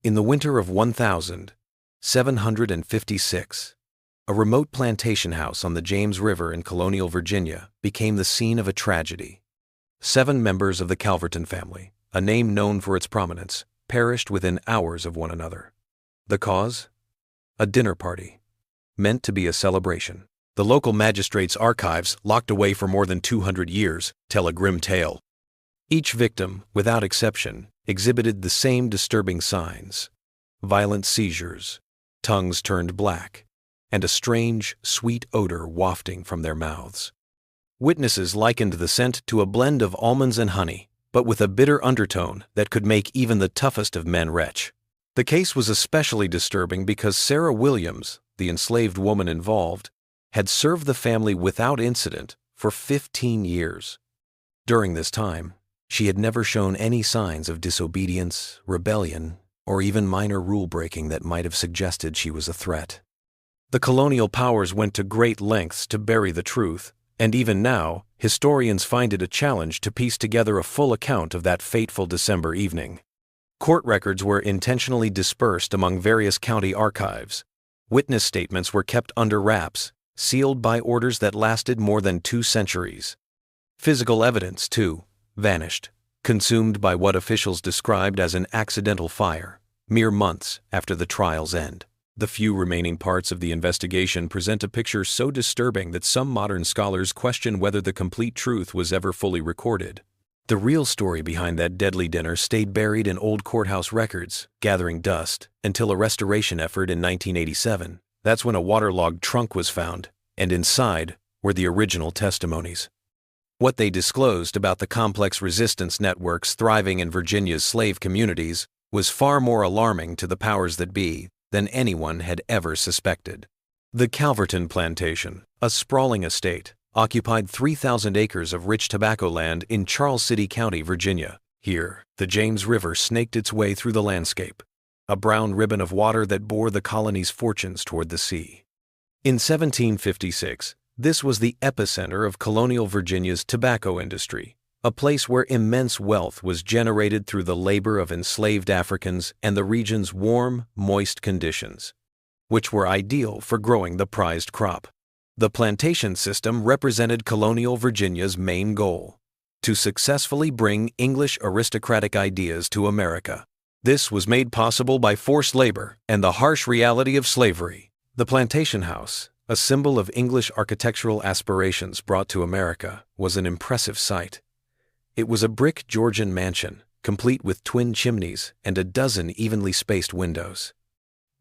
In the winter of 1756, a remote plantation house on the James River in colonial Virginia became the scene of a tragedy. 7 members of the Calverton family, a name known for its prominence, perished within hours of one another. The cause? A dinner party, meant to be a celebration. The local magistrate's archives, locked away for more than 200 years, tell a grim tale. Each victim, without exception, exhibited the same disturbing signs: violent seizures, tongues turned black, and a strange, sweet odor wafting from their mouths. Witnesses likened the scent to a blend of almonds and honey, but with a bitter undertone that could make even the toughest of men retch. The case was especially disturbing because Sarah Williams, the enslaved woman involved, had served the family without incident for 15 years. During this time, she had never shown any signs of disobedience, rebellion, or even minor rule-breaking that might have suggested she was a threat. The colonial powers went to great lengths to bury the truth, and even now, historians find it a challenge to piece together a full account of that fateful December evening. Court records were intentionally dispersed among various county archives. Witness statements were kept under wraps, sealed by orders that lasted more than 2 centuries. Physical evidence, too, vanished, consumed by what officials described as an accidental fire, mere months after the trial's end. The few remaining parts of the investigation present a picture so disturbing that some modern scholars question whether the complete truth was ever fully recorded. The real story behind that deadly dinner stayed buried in old courthouse records, gathering dust, until a restoration effort in 1987. That's when a waterlogged trunk was found, and inside were the original testimonies. What they disclosed about the complex resistance networks thriving in Virginia's slave communities was far more alarming to the powers that be than anyone had ever suspected. The Calverton Plantation, a sprawling estate, occupied 3,000 acres of rich tobacco land in Charles City County, Virginia. Here, the James River snaked its way through the landscape, a brown ribbon of water that bore the colony's fortunes toward the sea. In 1756, this was the epicenter of colonial Virginia's tobacco industry, a place where immense wealth was generated through the labor of enslaved Africans and the region's warm, moist conditions, which were ideal for growing the prized crop. The plantation system represented colonial Virginia's main goal: to successfully bring English aristocratic ideas to America. This was made possible by forced labor and the harsh reality of slavery. The plantation house, a symbol of English architectural aspirations brought to America, was an impressive sight. It was a brick Georgian mansion, complete with twin chimneys and a dozen evenly spaced windows.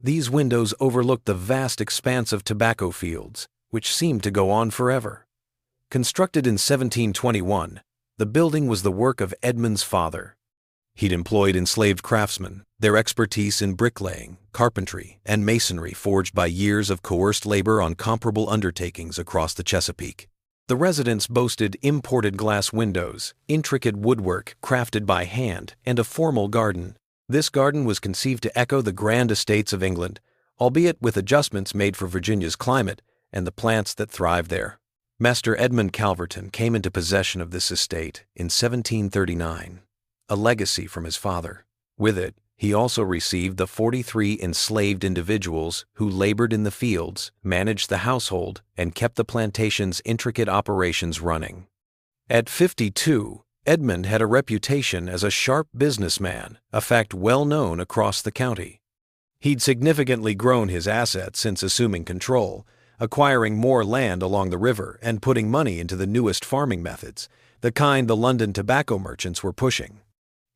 These windows overlooked the vast expanse of tobacco fields, which seemed to go on forever. Constructed in 1721, the building was the work of Edmund's father. He'd employed enslaved craftsmen, their expertise in bricklaying, carpentry, and masonry forged by years of coerced labor on comparable undertakings across the Chesapeake. The residence boasted imported glass windows, intricate woodwork crafted by hand, and a formal garden. This garden was conceived to echo the grand estates of England, albeit with adjustments made for Virginia's climate and the plants that thrived there. Master Edmund Calverton came into possession of this estate in 1739, a legacy from his father. With it, he also received the 43 enslaved individuals who labored in the fields, managed the household, and kept the plantation's intricate operations running. At 52, Edmund had a reputation as a sharp businessman, a fact well known across the county. He'd significantly grown his assets since assuming control, acquiring more land along the river and putting money into the newest farming methods, the kind the London tobacco merchants were pushing.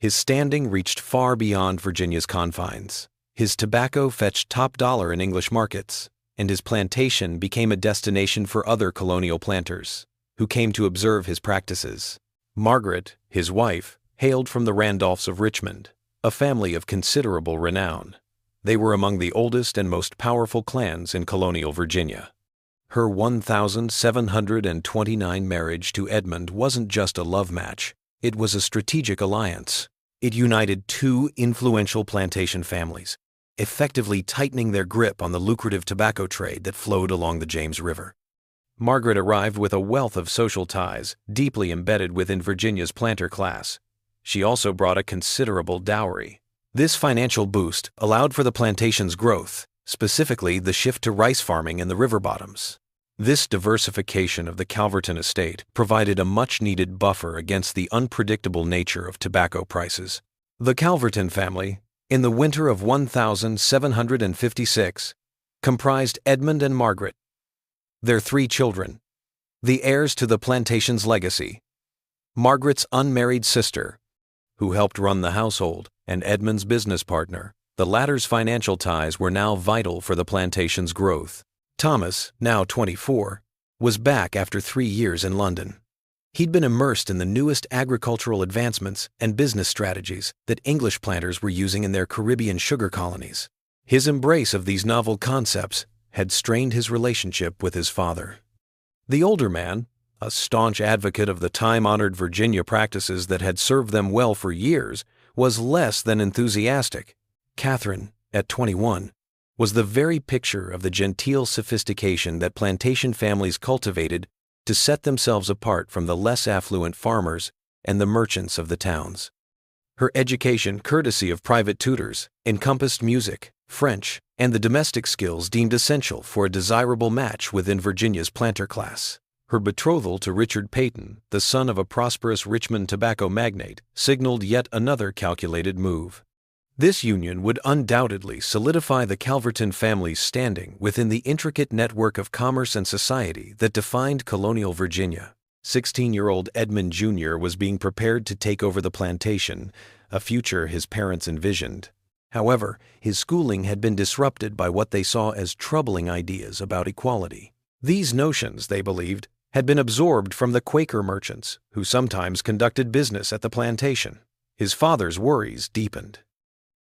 His standing reached far beyond Virginia's confines. His tobacco fetched top dollar in English markets, and his plantation became a destination for other colonial planters, who came to observe his practices. Margaret, his wife, hailed from the Randolphs of Richmond, a family of considerable renown. They were among the oldest and most powerful clans in colonial Virginia. Her 1729 marriage to Edmund wasn't just a love match, it was a strategic alliance. It united 2 influential plantation families, effectively tightening their grip on the lucrative tobacco trade that flowed along the James River. Margaret arrived with a wealth of social ties deeply embedded within Virginia's planter class. She also brought a considerable dowry. This financial boost allowed for the plantation's growth, specifically the shift to rice farming in the river bottoms. This diversification of the Calverton estate provided a much-needed buffer against the unpredictable nature of tobacco prices. The Calverton family, in the winter of 1756, comprised Edmund and Margaret, their 3 children, the heirs to the plantation's legacy, Margaret's unmarried sister, who helped run the household, and Edmund's business partner. The latter's financial ties were now vital for the plantation's growth. Thomas, now 24, was back after 3 years in London. He'd been immersed in the newest agricultural advancements and business strategies that English planters were using in their Caribbean sugar colonies. His embrace of these novel concepts had strained his relationship with his father. The older man, a staunch advocate of the time-honored Virginia practices that had served them well for years, was less than enthusiastic. Catherine, at 21, was the very picture of the genteel sophistication that plantation families cultivated to set themselves apart from the less affluent farmers and the merchants of the towns. Her education, courtesy of private tutors, encompassed music, French, and the domestic skills deemed essential for a desirable match within Virginia's planter class. Her betrothal to Richard Peyton, the son of a prosperous Richmond tobacco magnate, signaled yet another calculated move. This union would undoubtedly solidify the Calverton family's standing within the intricate network of commerce and society that defined colonial Virginia. 16-year-old Edmund Jr. was being prepared to take over the plantation, a future his parents envisioned. However, his schooling had been disrupted by what they saw as troubling ideas about equality. These notions, they believed, had been absorbed from the Quaker merchants, who sometimes conducted business at the plantation. His father's worries deepened.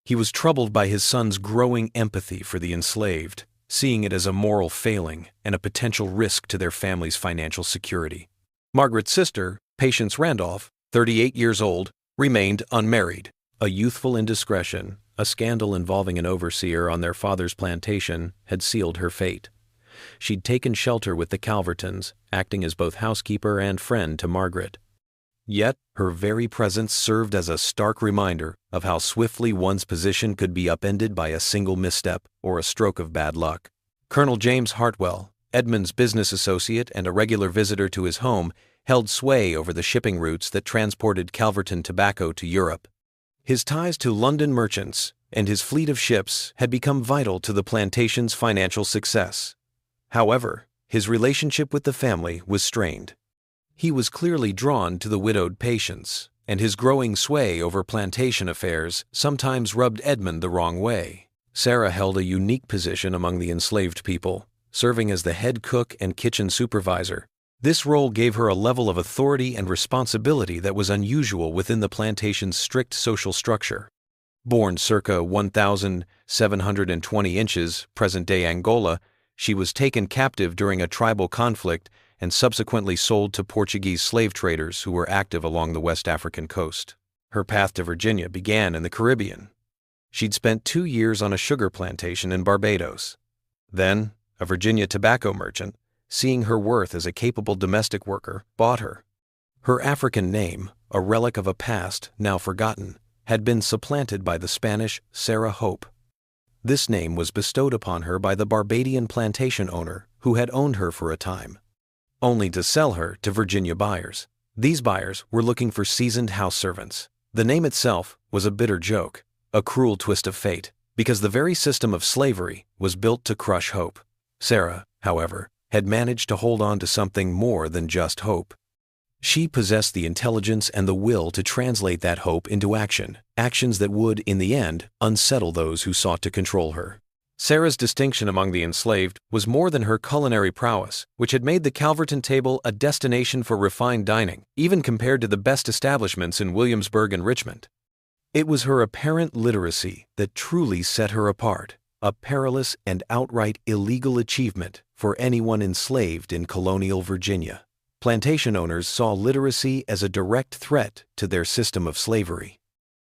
He was troubled by his son's growing empathy for the enslaved, seeing it as a moral failing and a potential risk to their family's financial security. Margaret's sister, Patience Randolph, 38 years old, remained unmarried. A youthful indiscretion, a scandal involving an overseer on their father's plantation, had sealed her fate. She'd taken shelter with the Calvertons, acting as both housekeeper and friend to Margaret. Yet, her very presence served as a stark reminder of how swiftly one's position could be upended by a single misstep or a stroke of bad luck. Colonel James Hartwell, Edmund's business associate and a regular visitor to his home, held sway over the shipping routes that transported Calverton tobacco to Europe. His ties to London merchants and his fleet of ships had become vital to the plantation's financial success. However, his relationship with the family was strained. He was clearly drawn to the widowed Patience, and his growing sway over plantation affairs sometimes rubbed Edmund the wrong way. Sarah held a unique position among the enslaved people, serving as the head cook and kitchen supervisor. This role gave her a level of authority and responsibility that was unusual within the plantation's strict social structure. Born circa 1,720 inches, present-day Angola, she was taken captive during a tribal conflict and subsequently sold to Portuguese slave traders who were active along the West African coast. Her path to Virginia began in the Caribbean. She'd spent 2 years on a sugar plantation in Barbados. Then, a Virginia tobacco merchant, seeing her worth as a capable domestic worker, bought her. Her African name, a relic of a past now forgotten, had been supplanted by the Spanish Sarah Hope. This name was bestowed upon her by the Barbadian plantation owner who had owned her for a time, only to sell her to Virginia buyers. These buyers were looking for seasoned house servants. The name itself was a bitter joke, a cruel twist of fate, because the very system of slavery was built to crush hope. Sarah, however, had managed to hold on to something more than just hope. She possessed the intelligence and the will to translate that hope into action, actions that would, in the end, unsettle those who sought to control her. Sarah's distinction among the enslaved was more than her culinary prowess, which had made the Calverton table a destination for refined dining, even compared to the best establishments in Williamsburg and Richmond. It was her apparent literacy that truly set her apart, a perilous and outright illegal achievement for anyone enslaved in colonial Virginia. Plantation owners saw literacy as a direct threat to their system of slavery.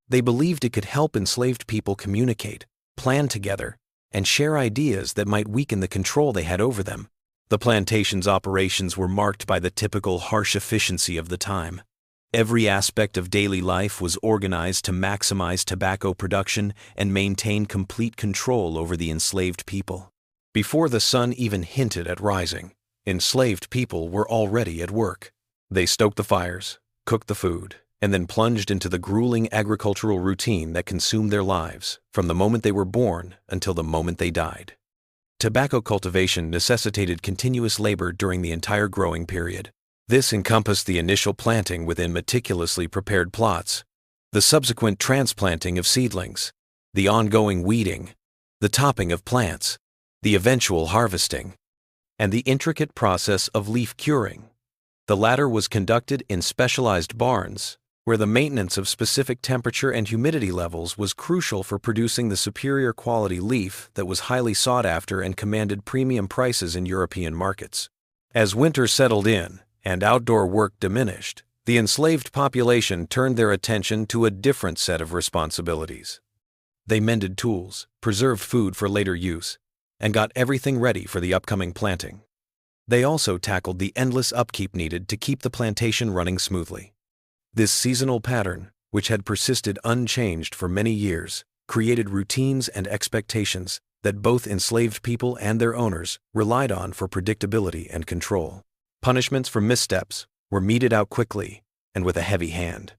They believed it could help enslaved people communicate, plan together, and share ideas that might weaken the control they had over them. The plantation's operations were marked by the typical harsh efficiency of the time. Every aspect of daily life was organized to maximize tobacco production and maintain complete control over the enslaved people. Before the sun even hinted at rising, enslaved people were already at work. They stoked the fires, cooked the food, and then plunged into the grueling agricultural routine that consumed their lives from the moment they were born until the moment they died. Tobacco cultivation necessitated continuous labor during the entire growing period. This encompassed the initial planting within meticulously prepared plots, the subsequent transplanting of seedlings, the ongoing weeding, the topping of plants, the eventual harvesting, and the intricate process of leaf curing. The latter was conducted in specialized barns, where the maintenance of specific temperature and humidity levels was crucial for producing the superior quality leaf that was highly sought after and commanded premium prices in European markets. As winter settled in and outdoor work diminished, the enslaved population turned their attention to a different set of responsibilities. They mended tools, preserved food for later use, and got everything ready for the upcoming planting. They also tackled the endless upkeep needed to keep the plantation running smoothly. This seasonal pattern, which had persisted unchanged for many years, created routines and expectations that both enslaved people and their owners relied on for predictability and control. Punishments for missteps were meted out quickly and with a heavy hand.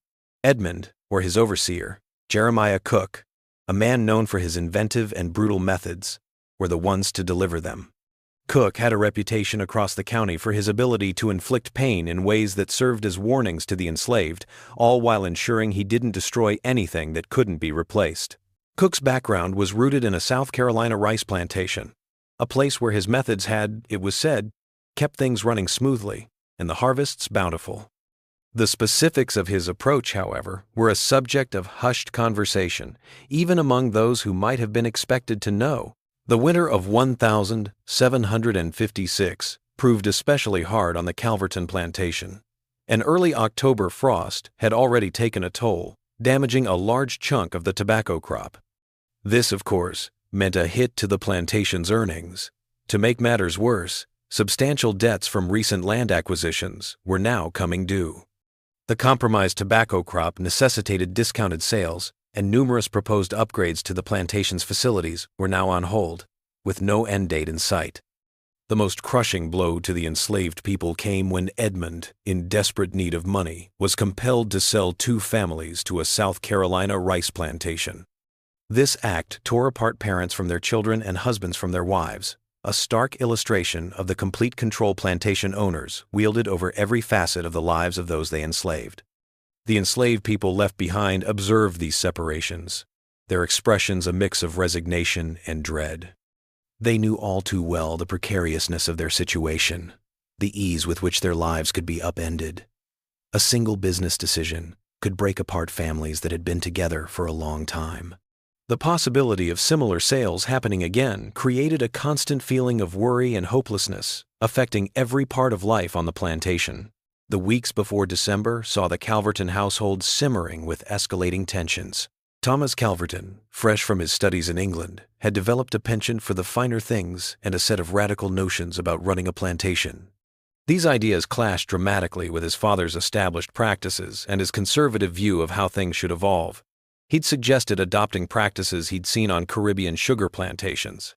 Edmund, or his overseer, Jeremiah Cook, a man known for his inventive and brutal methods, were the ones to deliver them. Cook had a reputation across the county for his ability to inflict pain in ways that served as warnings to the enslaved, all while ensuring he didn't destroy anything that couldn't be replaced. Cook's background was rooted in a South Carolina rice plantation, a place where his methods had, it was said, kept things running smoothly and the harvests bountiful. The specifics of his approach, however, were a subject of hushed conversation, even among those who might have been expected to know. The winter of 1756 proved especially hard on the Calverton plantation. An early October frost had already taken a toll, damaging a large chunk of the tobacco crop. This, of course, meant a hit to the plantation's earnings. To make matters worse, substantial debts from recent land acquisitions were now coming due. The compromised tobacco crop necessitated discounted sales, and numerous proposed upgrades to the plantation's facilities were now on hold, with no end date in sight. The most crushing blow to the enslaved people came when Edmund, in desperate need of money, was compelled to sell 2 families to a South Carolina rice plantation. This act tore apart parents from their children and husbands from their wives, a stark illustration of the complete control plantation owners wielded over every facet of the lives of those they enslaved. The enslaved people left behind observed these separations, their expressions a mix of resignation and dread. They knew all too well the precariousness of their situation, the ease with which their lives could be upended. A single business decision could break apart families that had been together for a long time. The possibility of similar sales happening again created a constant feeling of worry and hopelessness, affecting every part of life on the plantation. The weeks before December saw the Calverton household simmering with escalating tensions. Thomas Calverton, fresh from his studies in England, had developed a penchant for the finer things and a set of radical notions about running a plantation. These ideas clashed dramatically with his father's established practices and his conservative view of how things should evolve. He'd suggested adopting practices he'd seen on Caribbean sugar plantations.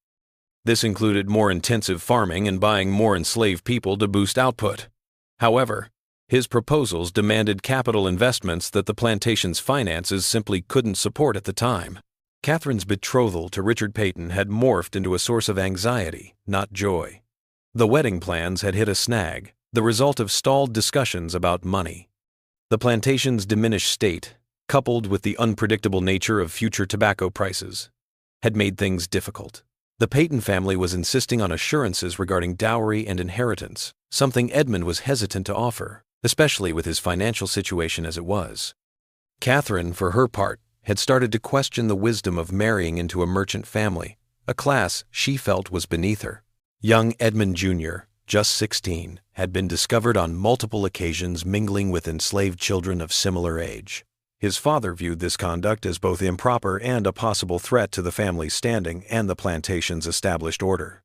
This included more intensive farming and buying more enslaved people to boost output. However, his proposals demanded capital investments that the plantation's finances simply couldn't support at the time. Catherine's betrothal to Richard Peyton had morphed into a source of anxiety, not joy. The wedding plans had hit a snag, the result of stalled discussions about money. The plantation's diminished state, coupled with the unpredictable nature of future tobacco prices, had made things difficult. The Peyton family was insisting on assurances regarding dowry and inheritance, something Edmund was hesitant to offer, especially with his financial situation as it was. Catherine, for her part, had started to question the wisdom of marrying into a merchant family, a class she felt was beneath her. Young Edmund Jr., just 16, had been discovered on multiple occasions mingling with enslaved children of similar age. His father viewed this conduct as both improper and a possible threat to the family's standing and the plantation's established order.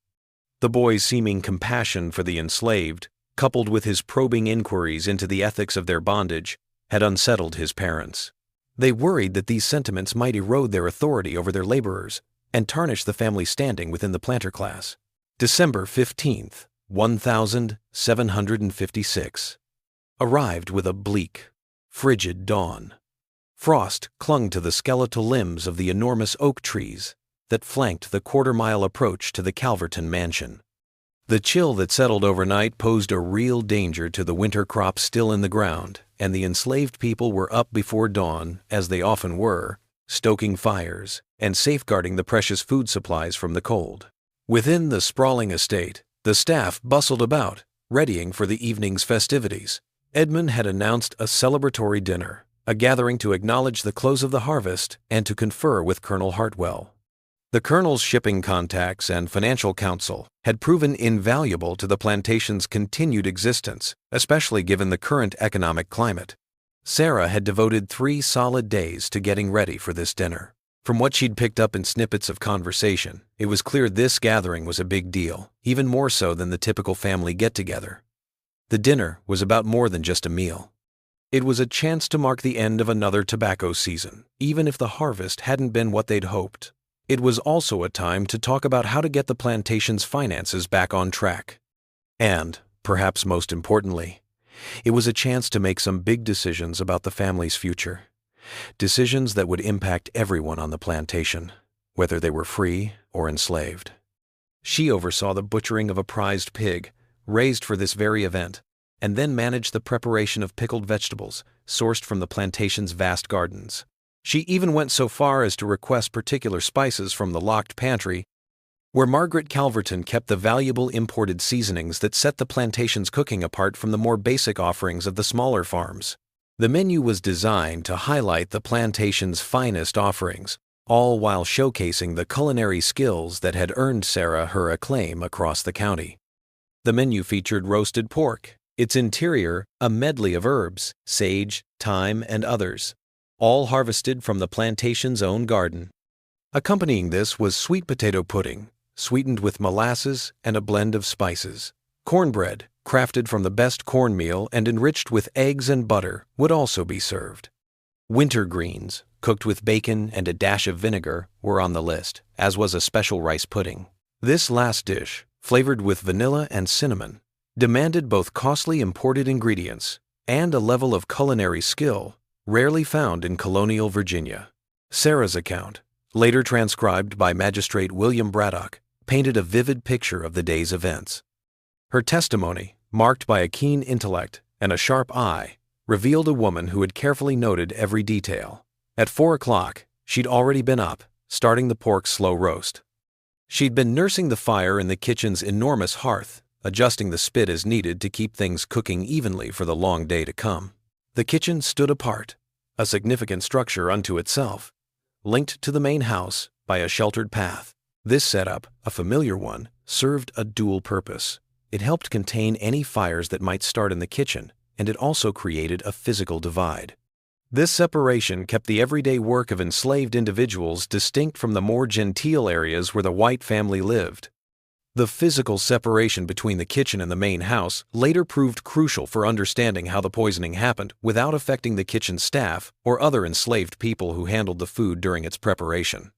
The boy's seeming compassion for the enslaved, coupled with his probing inquiries into the ethics of their bondage, had unsettled his parents. They worried that these sentiments might erode their authority over their laborers and tarnish the family's standing within the planter class. December 15th, 1756, arrived with a bleak, frigid dawn. Frost clung to the skeletal limbs of the enormous oak trees that flanked the quarter-mile approach to the Calverton mansion. The chill that settled overnight posed a real danger to the winter crops still in the ground, and the enslaved people were up before dawn, as they often were, stoking fires and safeguarding the precious food supplies from the cold. Within the sprawling estate, the staff bustled about, readying for the evening's festivities. Edmund had announced a celebratory dinner, a gathering to acknowledge the close of the harvest and to confer with Colonel Hartwell. The Colonel's shipping contacts and financial counsel had proven invaluable to the plantation's continued existence, especially given the current economic climate. Sarah had devoted 3 solid days to getting ready for this dinner. From what she'd picked up in snippets of conversation, it was clear this gathering was a big deal, even more so than the typical family get-together. The dinner was about more than just a meal. It was a chance to mark the end of another tobacco season, even if the harvest hadn't been what they'd hoped. It was also a time to talk about how to get the plantation's finances back on track. And, perhaps most importantly, it was a chance to make some big decisions about the family's future. Decisions that would impact everyone on the plantation, whether they were free or enslaved. She oversaw the butchering of a prized pig, raised for this very event, and then managed the preparation of pickled vegetables sourced from the plantation's vast gardens. She even went so far as to request particular spices from the locked pantry, where Margaret Calverton kept the valuable imported seasonings that set the plantation's cooking apart from the more basic offerings of the smaller farms. The menu was designed to highlight the plantation's finest offerings, all while showcasing the culinary skills that had earned Sarah her acclaim across the county. The menu featured roasted pork, its interior a medley of herbs, sage, thyme, and others, all harvested from the plantation's own garden. Accompanying this was sweet potato pudding, sweetened with molasses and a blend of spices. Cornbread, crafted from the best cornmeal and enriched with eggs and butter, would also be served. Winter greens, cooked with bacon and a dash of vinegar, were on the list, as was a special rice pudding. This last dish, flavored with vanilla and cinnamon, demanded both costly imported ingredients and a level of culinary skill rarely found in colonial Virginia. Sarah's account, later transcribed by Magistrate William Braddock, painted a vivid picture of the day's events. Her testimony, marked by a keen intellect and a sharp eye, revealed a woman who had carefully noted every detail. At 4 o'clock, she'd already been up, starting the pork's slow roast. She'd been nursing the fire in the kitchen's enormous hearth, adjusting the spit as needed to keep things cooking evenly for the long day to come. The kitchen stood apart, a significant structure unto itself, linked to the main house by a sheltered path. This setup, a familiar one, served a dual purpose. It helped contain any fires that might start in the kitchen, and it also created a physical divide. This separation kept the everyday work of enslaved individuals distinct from the more genteel areas where the white family lived. The physical separation between the kitchen and the main house later proved crucial for understanding how the poisoning happened without affecting the kitchen staff or other enslaved people who handled the food during its preparation.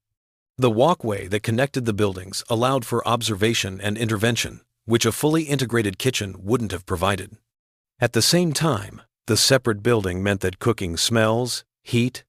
The walkway that connected the buildings allowed for observation and intervention, which a fully integrated kitchen wouldn't have provided. At the same time, the separate building meant that cooking smells, heat,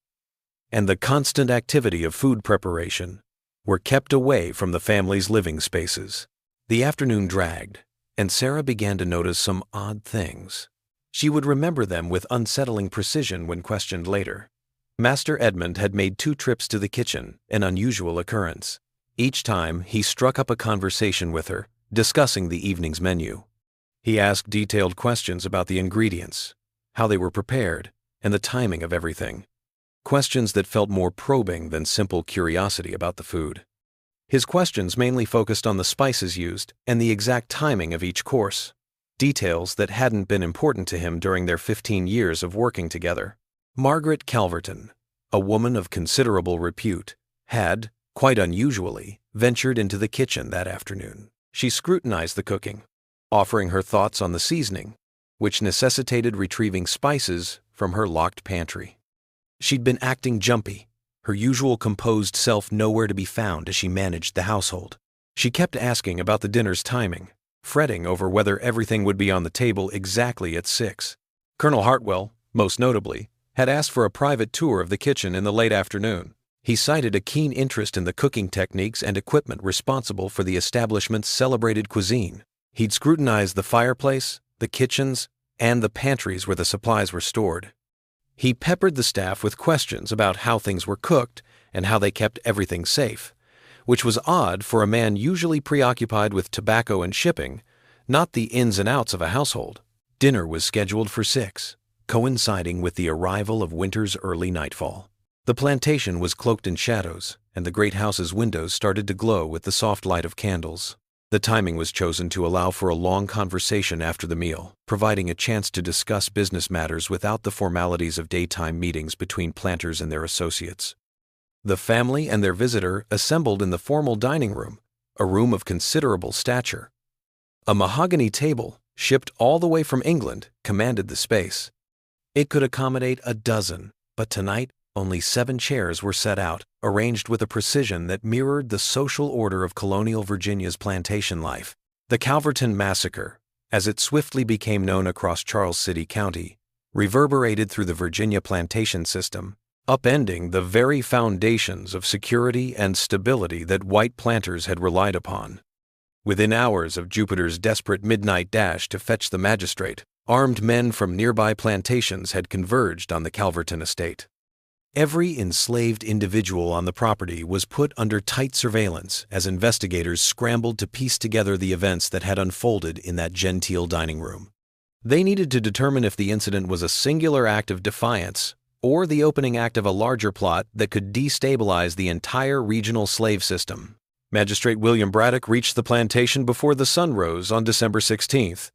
and the constant activity of food preparation were kept away from the family's living spaces. The afternoon dragged, and Sarah began to notice some odd things. She would remember them with unsettling precision when questioned later. Master Edmund had made 2 trips to the kitchen, an unusual occurrence. Each time, he struck up a conversation with her, discussing the evening's menu. He asked detailed questions about the ingredients, how they were prepared, and the timing of everything. Questions that felt more probing than simple curiosity about the food. His questions mainly focused on the spices used and the exact timing of each course, details that hadn't been important to him during their 15 years of working together. Margaret Calverton, a woman of considerable repute, had, quite unusually, ventured into the kitchen that afternoon. She scrutinized the cooking, offering her thoughts on the seasoning, which necessitated retrieving spices from her locked pantry. She'd been acting jumpy, her usual composed self nowhere to be found as she managed the household. She kept asking about the dinner's timing, fretting over whether everything would be on the table exactly at 6. Colonel Hartwell, most notably, had asked for a private tour of the kitchen in the late afternoon. He cited a keen interest in the cooking techniques and equipment responsible for the establishment's celebrated cuisine. He'd scrutinized the fireplace, the kitchens, and the pantries where the supplies were stored. He peppered the staff with questions about how things were cooked and how they kept everything safe, which was odd for a man usually preoccupied with tobacco and shipping, not the ins and outs of a household. Dinner was scheduled for 6, coinciding with the arrival of winter's early nightfall. The plantation was cloaked in shadows, and the great house's windows started to glow with the soft light of candles. The timing was chosen to allow for a long conversation after the meal, providing a chance to discuss business matters without the formalities of daytime meetings between planters and their associates. The family and their visitor assembled in the formal dining room, a room of considerable stature. A mahogany table, shipped all the way from England, commanded the space. It could accommodate a dozen, but tonight only 7 chairs were set out, arranged with a precision that mirrored the social order of colonial Virginia's plantation life. The Calverton Massacre, as it swiftly became known across Charles City County, reverberated through the Virginia plantation system, upending the very foundations of security and stability that white planters had relied upon. Within hours of Jupiter's desperate midnight dash to fetch the magistrate, armed men from nearby plantations had converged on the Calverton estate. Every enslaved individual on the property was put under tight surveillance as investigators scrambled to piece together the events that had unfolded in that genteel dining room. They needed to determine if the incident was a singular act of defiance or the opening act of a larger plot that could destabilize the entire regional slave system. Magistrate William Braddock reached the plantation before the sun rose on December 16th.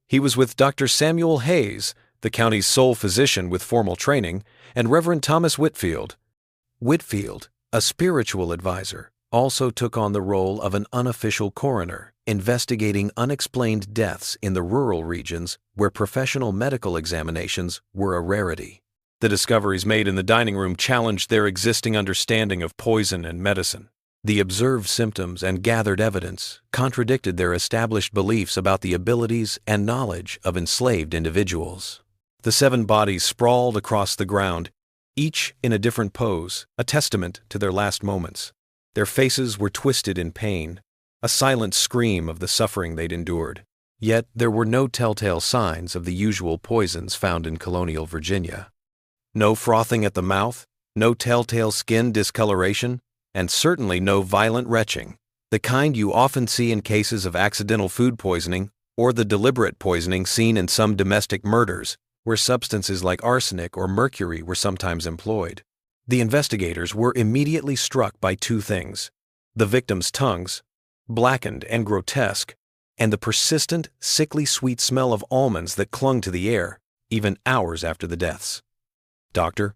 He was with Dr. Samuel Hayes, the county's sole physician with formal training, and Reverend Thomas Whitfield. Whitfield, a spiritual advisor, also took on the role of an unofficial coroner, investigating unexplained deaths in the rural regions where professional medical examinations were a rarity. The discoveries made in the dining room challenged their existing understanding of poison and medicine. The observed symptoms and gathered evidence contradicted their established beliefs about the abilities and knowledge of enslaved individuals. The 7 bodies sprawled across the ground, each in a different pose, a testament to their last moments. Their faces were twisted in pain, a silent scream of the suffering they'd endured. Yet there were no telltale signs of the usual poisons found in colonial Virginia. No frothing at the mouth, no telltale skin discoloration, and certainly no violent retching, the kind you often see in cases of accidental food poisoning or the deliberate poisoning seen in some domestic murders, where substances like arsenic or mercury were sometimes employed. The investigators were immediately struck by 2 things: the victims' tongues, blackened and grotesque, and the persistent, sickly sweet smell of almonds that clung to the air, even hours after the deaths. Dr.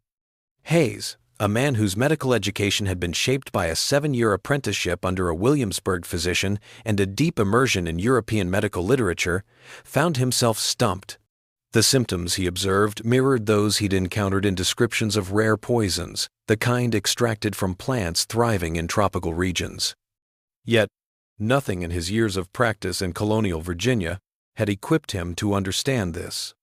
Hayes, a man whose medical education had been shaped by a 7-year apprenticeship under a Williamsburg physician and a deep immersion in European medical literature, found himself stumped. The symptoms he observed mirrored those he'd encountered in descriptions of rare poisons, the kind extracted from plants thriving in tropical regions. Yet, nothing in his years of practice in colonial Virginia had equipped him to understand this: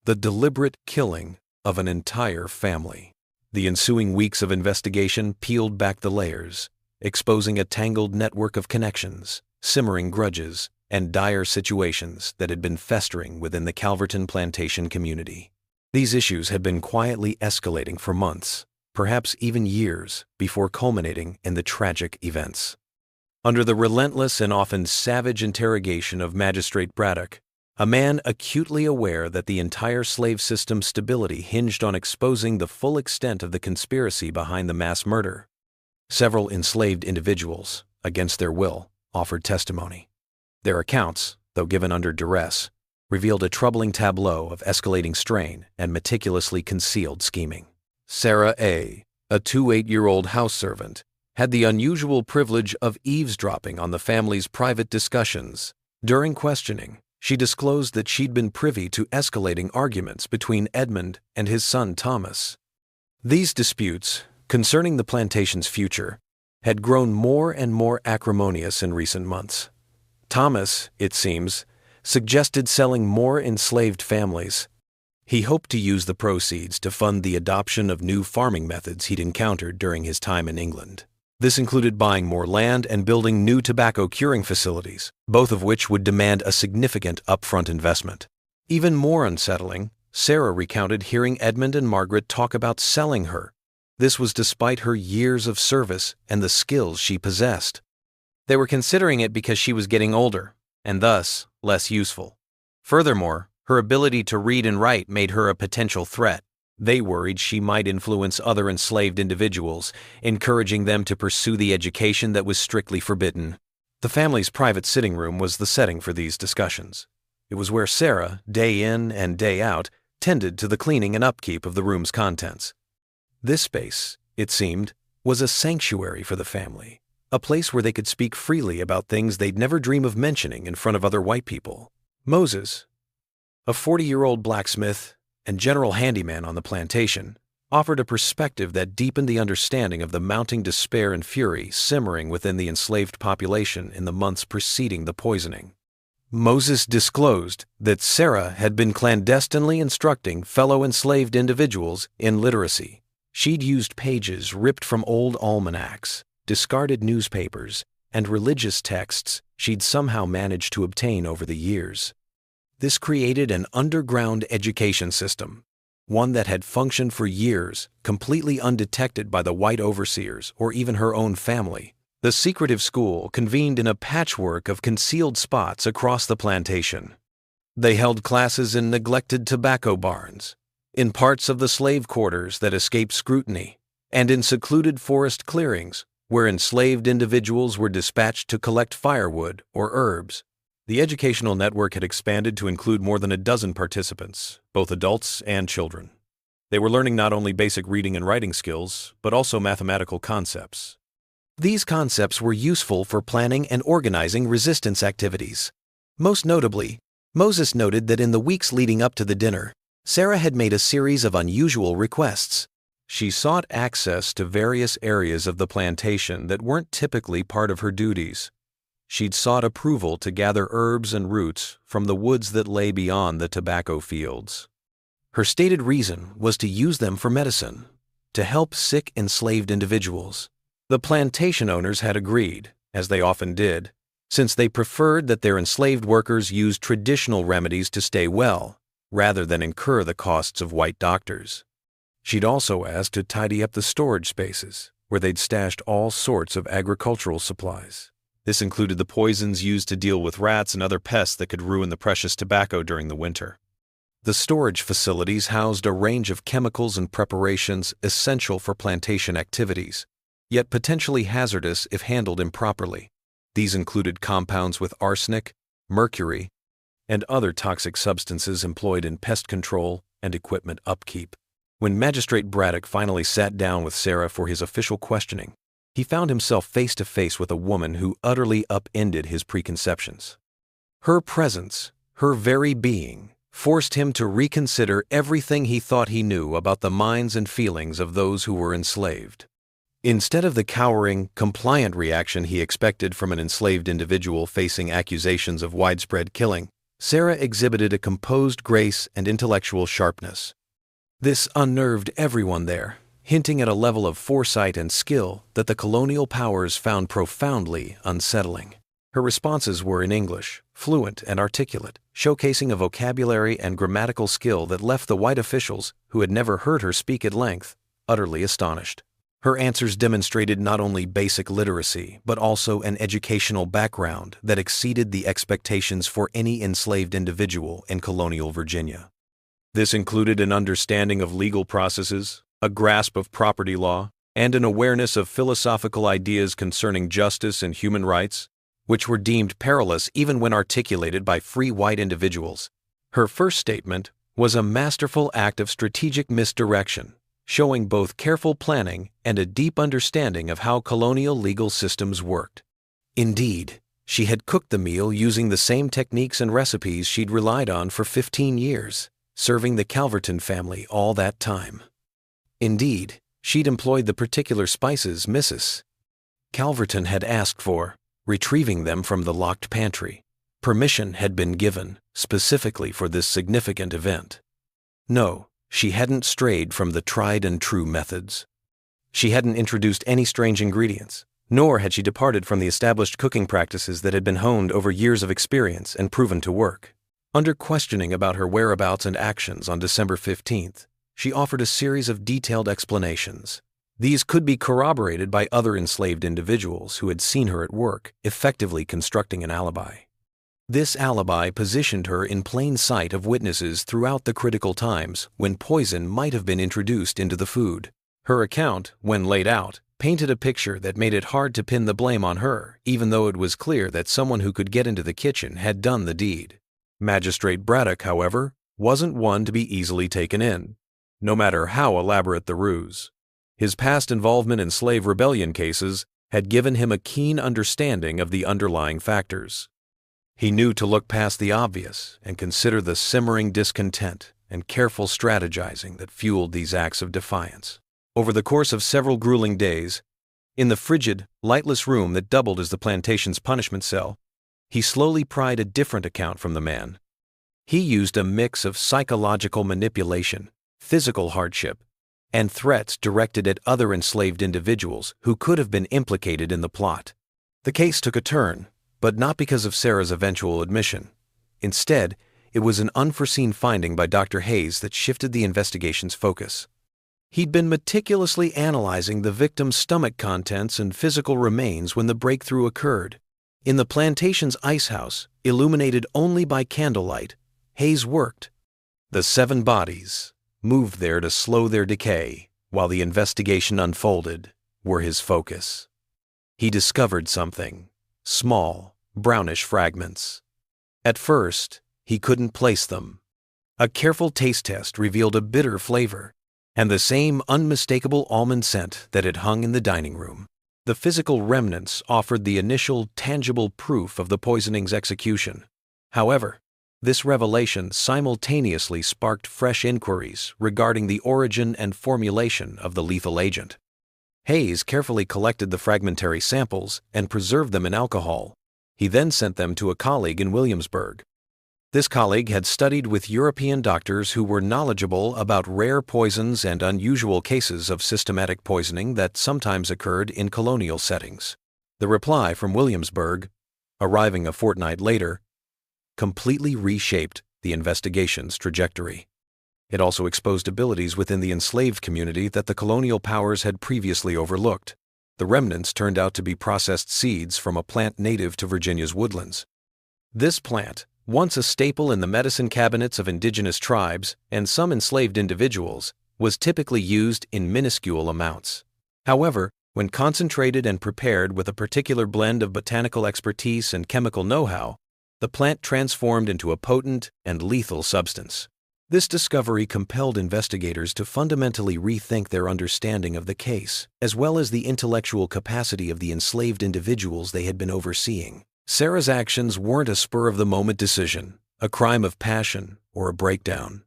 the deliberate killing of an entire family. The ensuing weeks of investigation peeled back the layers, exposing a tangled network of connections, simmering grudges, and dire situations that had been festering within the Calverton plantation community. These issues had been quietly escalating for months, perhaps even years, before culminating in the tragic events. Under the relentless and often savage interrogation of Magistrate Braddock, a man acutely aware that the entire slave system's stability hinged on exposing the full extent of the conspiracy behind the mass murder, several enslaved individuals, against their will, offered testimony. Their accounts, though given under duress, revealed a troubling tableau of escalating strain and meticulously concealed scheming. Sarah A., a 28-year-old house servant, had the unusual privilege of eavesdropping on the family's private discussions. During questioning, She disclosed that she'd been privy to escalating arguments between Edmund and his son Thomas. These disputes, concerning the plantation's future, had grown more and more acrimonious in recent months. Thomas, it seems, suggested selling more enslaved families. He hoped to use the proceeds to fund the adoption of new farming methods he'd encountered during his time in England. This included buying more land and building new tobacco curing facilities, both of which would demand a significant upfront investment. Even more unsettling, Sarah recounted hearing Edmund and Margaret talk about selling her. This was despite her years of service and the skills she possessed. They were considering it because she was getting older, and thus less useful. Furthermore, her ability to read and write made her a potential threat. They worried she might influence other enslaved individuals, encouraging them to pursue the education that was strictly forbidden. The family's private sitting room was the setting for these discussions. It was where Sarah, day in and day out, tended to the cleaning and upkeep of the room's contents. This space, it seemed, was a sanctuary for the family, a place where they could speak freely about things they'd never dream of mentioning in front of other white people. Moses, a 40-year-old blacksmith and general handyman on the plantation, offered a perspective that deepened the understanding of the mounting despair and fury simmering within the enslaved population in the months preceding the poisoning. Moses disclosed that Sarah had been clandestinely instructing fellow enslaved individuals in literacy. She'd used pages ripped from old almanacs, discarded newspapers, and religious texts she'd somehow managed to obtain over the years. This created an underground education system, one that had functioned for years, completely undetected by the white overseers or even her own family. The secretive school convened in a patchwork of concealed spots across the plantation. They held classes in neglected tobacco barns, in parts of the slave quarters that escaped scrutiny, and in secluded forest clearings where enslaved individuals were dispatched to collect firewood or herbs. The educational network had expanded to include more than a dozen participants, both adults and children. They were learning not only basic reading and writing skills, but also mathematical concepts. These concepts were useful for planning and organizing resistance activities. Most notably, Moses noted that in the weeks leading up to the dinner, Sarah had made a series of unusual requests. She sought access to various areas of the plantation that weren't typically part of her duties. She'd sought approval to gather herbs and roots from the woods that lay beyond the tobacco fields. Her stated reason was to use them for medicine, to help sick enslaved individuals. The plantation owners had agreed, as they often did, since they preferred that their enslaved workers use traditional remedies to stay well, rather than incur the costs of white doctors. She'd also asked to tidy up the storage spaces, where they'd stashed all sorts of agricultural supplies. This included the poisons used to deal with rats and other pests that could ruin the precious tobacco during the winter. The storage facilities housed a range of chemicals and preparations essential for plantation activities, yet potentially hazardous if handled improperly. These included compounds with arsenic, mercury, and other toxic substances employed in pest control and equipment upkeep. When Magistrate Braddock finally sat down with Sarah for his official questioning, he found himself face to face with a woman who utterly upended his preconceptions. Her presence, her very being, forced him to reconsider everything he thought he knew about the minds and feelings of those who were enslaved. Instead of the cowering, compliant reaction he expected from an enslaved individual facing accusations of widespread killing, Sarah exhibited a composed grace and intellectual sharpness. This unnerved everyone there, hinting at a level of foresight and skill that the colonial powers found profoundly unsettling. Her responses were in English, fluent and articulate, showcasing a vocabulary and grammatical skill that left the white officials, who had never heard her speak at length, utterly astonished. Her answers demonstrated not only basic literacy, but also an educational background that exceeded the expectations for any enslaved individual in colonial Virginia. This included an understanding of legal processes, a grasp of property law, and an awareness of philosophical ideas concerning justice and human rights, which were deemed perilous even when articulated by free white individuals. Her first statement was a masterful act of strategic misdirection, showing both careful planning and a deep understanding of how colonial legal systems worked. Indeed, She had cooked the meal using the same techniques and recipes she'd relied on for 15 years, serving the Calverton family all that time. Indeed, she'd employed the particular spices Mrs. Calverton had asked for, retrieving them from the locked pantry. Permission had been given, specifically for this significant event. No, she hadn't strayed from the tried-and-true methods. She hadn't introduced any strange ingredients, nor had she departed from the established cooking practices that had been honed over years of experience and proven to work. Under questioning about her whereabouts and actions on December 15th, she offered a series of detailed explanations. These could be corroborated by other enslaved individuals who had seen her at work, effectively constructing an alibi. This alibi positioned her in plain sight of witnesses throughout the critical times when poison might have been introduced into the food. Her account, when laid out, painted a picture that made it hard to pin the blame on her, even though it was clear that someone who could get into the kitchen had done the deed. Magistrate Braddock, however, wasn't one to be easily taken in, no matter how elaborate the ruse. His past involvement in slave rebellion cases had given him a keen understanding of the underlying factors. He knew to look past the obvious and consider the simmering discontent and careful strategizing that fueled these acts of defiance. Over the course of several grueling days, in the frigid, lightless room that doubled as the plantation's punishment cell, he slowly pried a different account from the man. He used a mix of psychological manipulation, physical hardship, and threats directed at other enslaved individuals who could have been implicated in the plot. The case took a turn, but not because of Sarah's eventual admission. Instead, it was an unforeseen finding by Dr. Hayes that shifted the investigation's focus. He'd been meticulously analyzing the victim's stomach contents and physical remains when the breakthrough occurred. In the plantation's ice house, illuminated only by candlelight, Hayes worked. The 7 bodies, moved there to slow their decay while the investigation unfolded, were his focus. He discovered something: small, brownish fragments. At first, he couldn't place them. A careful taste test revealed a bitter flavor, and the same unmistakable almond scent that had hung in the dining room. The physical remnants offered the initial, tangible proof of the poisoning's execution. However, this revelation simultaneously sparked fresh inquiries regarding the origin and formulation of the lethal agent. Hayes carefully collected the fragmentary samples and preserved them in alcohol. He then sent them to a colleague in Williamsburg. This colleague had studied with European doctors who were knowledgeable about rare poisons and unusual cases of systematic poisoning that sometimes occurred in colonial settings. The reply from Williamsburg, arriving a fortnight later, completely reshaped the investigation's trajectory. It also exposed abilities within the enslaved community that the colonial powers had previously overlooked. The remnants turned out to be processed seeds from a plant native to Virginia's woodlands. This plant, once a staple in the medicine cabinets of indigenous tribes and some enslaved individuals, was typically used in minuscule amounts. However, when concentrated and prepared with a particular blend of botanical expertise and chemical know-how, the plant transformed into a potent and lethal substance. This discovery compelled investigators to fundamentally rethink their understanding of the case, as well as the intellectual capacity of the enslaved individuals they had been overseeing. Sarah's actions weren't a spur-of-the-moment decision, a crime of passion, or a breakdown.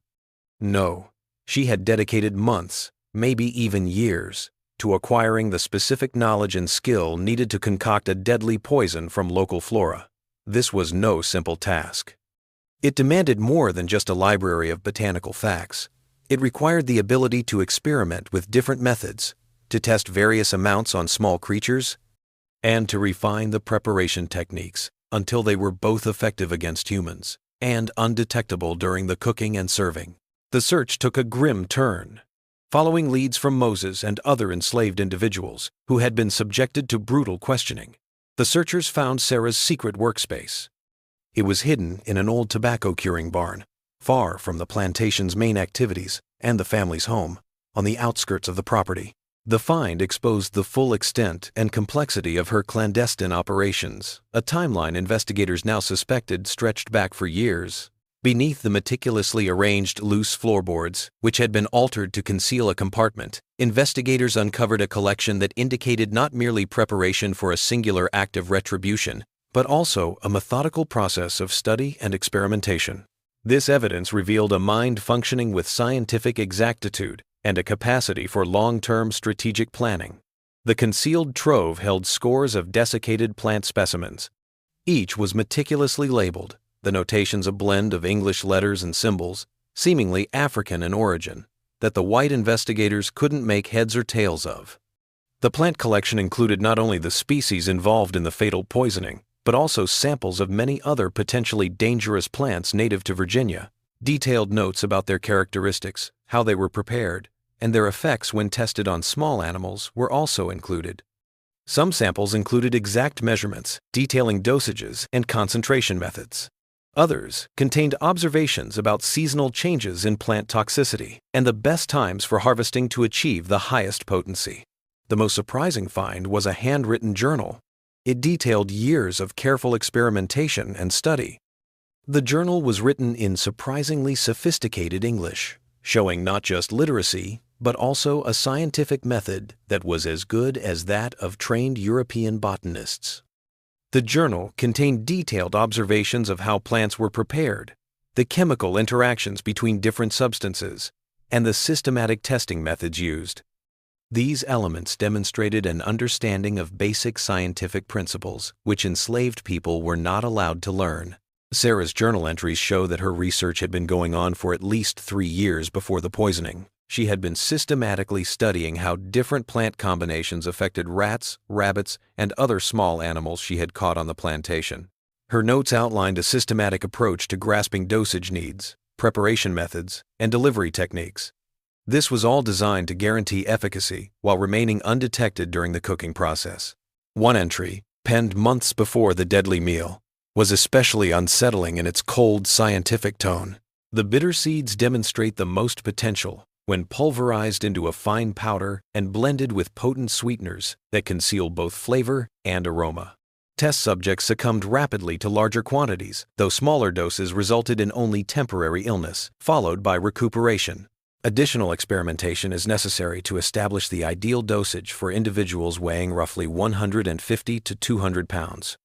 No, she had dedicated months, maybe even years, to acquiring the specific knowledge and skill needed to concoct a deadly poison from local flora. This was no simple task. It demanded more than just a library of botanical facts. It required the ability to experiment with different methods, to test various amounts on small creatures, and to refine the preparation techniques until they were both effective against humans and undetectable during the cooking and serving. The search took a grim turn. Following leads from Moses and other enslaved individuals who had been subjected to brutal questioning, the searchers found Sarah's secret workspace. It was hidden in an old tobacco curing barn, far from the plantation's main activities and the family's home, on the outskirts of the property. The find exposed the full extent and complexity of her clandestine operations, a timeline investigators now suspected stretched back for years. Beneath the meticulously arranged loose floorboards, which had been altered to conceal a compartment, investigators uncovered a collection that indicated not merely preparation for a singular act of retribution, but also a methodical process of study and experimentation. This evidence revealed a mind functioning with scientific exactitude and a capacity for long-term strategic planning. The concealed trove held scores of desiccated plant specimens. Each was meticulously labeled, the notations a blend of English letters and symbols, seemingly African in origin, that the white investigators couldn't make heads or tails of. The plant collection included not only the species involved in the fatal poisoning, but also samples of many other potentially dangerous plants native to Virginia. Detailed notes about their characteristics, how they were prepared, and their effects when tested on small animals were also included. Some samples included exact measurements, detailing dosages and concentration methods. Others contained observations about seasonal changes in plant toxicity and the best times for harvesting to achieve the highest potency. The most surprising find was a handwritten journal. It detailed years of careful experimentation and study. The journal was written in surprisingly sophisticated English, showing not just literacy, but also a scientific method that was as good as that of trained European botanists. The journal contained detailed observations of how plants were prepared, the chemical interactions between different substances, and the systematic testing methods used. These elements demonstrated an understanding of basic scientific principles which enslaved people were not allowed to learn. Sarah's journal entries show that her research had been going on for at least 3 years before the poisoning. She had been systematically studying how different plant combinations affected rats, rabbits, and other small animals she had caught on the plantation. Her notes outlined a systematic approach to grasping dosage needs, preparation methods, and delivery techniques. This was all designed to guarantee efficacy while remaining undetected during the cooking process. One entry, penned months before the deadly meal, was especially unsettling in its cold, scientific tone. The bitter seeds demonstrate the most potential when pulverized into a fine powder and blended with potent sweeteners that conceal both flavor and aroma. Test subjects succumbed rapidly to larger quantities, though smaller doses resulted in only temporary illness, followed by recuperation. Additional experimentation is necessary to establish the ideal dosage for individuals weighing roughly 150 to 200 pounds.